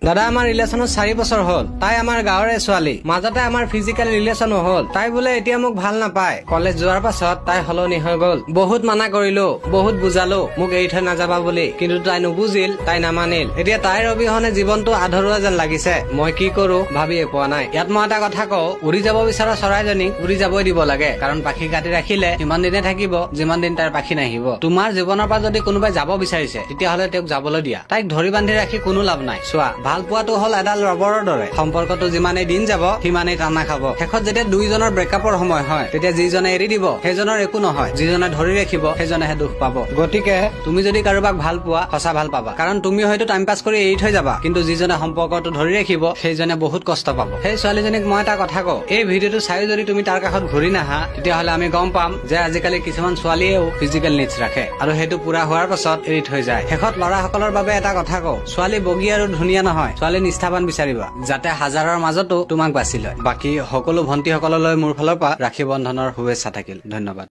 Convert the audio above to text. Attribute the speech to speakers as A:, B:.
A: দাদা আমাৰ ৰিলেশ্যনত 4 বছৰ হ'ল। তাই আমাৰ গাঁৱৰে ছোৱালী। মাজতে আমাৰ ফিজিকেল ৰিলেশ্যনো হ'ল। তাই বোলে এতিয়া মোক ভাল নাপায়। কলেজ যোৱাৰ পাছত তাই সলনি হৈ গ'ল। বহুত মানা কৰিলো, বহুত বুজালো মোক এৰি থৈ নাযাবা বুলি, কিন্তু তাই নুবুজিল, তাই নামানিল। এতিয়া তাইৰ অবিহনে জীৱনটো আধৰুৱা যেন লাগিছে। মই কি কৰো ভাবিয়ে পোৱা নাই। ইয়াত মই এটা কথা কওঁ, উৰি যাব বিচৰা চৰাইজনীক উৰি যাবই দিব লাগে, কাৰণ পাখি কাটি ৰাখিলে সিমান দিনে থাকিব যিমান দিন তাৰ পাখি নাহিব। তোমাৰ জীৱনৰ পৰা যদি কোনোবাই যাব বিচাৰিছে তেতিয়াহ'লে তেওঁক যাবলৈ দিয়া। তাইক ধৰি বান্ধি ৰাখি কোনো লাভ নাই। চোৱা, ভাল পোৱাটো হ'ল এডাল ৰবৰৰ দৰে। সম্পৰ্কটো যিমানেই দিন যাব সিমানেই টানা খাব। শেষত যেতিয়া দুইজনৰ ব্ৰেকআপৰ সময় হয় তেতিয়া যিজনে এৰি দিব সেইজনৰ একো নহয়, যিজনে ধৰি ৰাখিব সেইজনেহে দুখ পাব। গতিকে তুমি যদি কাৰোবাক ভাল পোৱা সঁচা ভাল পাবা, কাৰণ তুমি হয়তো টাইম পাছ কৰি এৰি থৈ যাবা, কিন্তু যিজনে সম্পৰ্কটো ধৰি ৰাখিব সেইজনে বহুত কষ্ট পাব। সেই ছোৱালীজনীক মই এটা কথা কওঁ, এই ভিডিঅ'টো চাই যদি তুমি তাৰ কাষত ঘূৰি নাহা তেতিয়াহ'লে আমি গম পাম যে আজিকালি কিছুমান ছোৱালীয়েও ফিজিকেল নিডছ ৰাখে আৰু সেইটো পুৰা হোৱাৰ পাছত এৰি থৈ যায়। শেষত ল'ৰাসকলৰ বাবে এটা কথা কওঁ, ছোৱালী বগী আৰু ধুনীয়া নহয়, ছোৱালী নিষ্ঠাবান বিচাৰিবা, যাতে হাজাৰৰ মাজতো তোমাক বাছি লয়। বাকী সকলো ভন্টিসকললৈ মোৰ ফালৰ পৰা ৰাখী বন্ধনৰ শুভেচ্ছা থাকিল। ধন্যবাদ।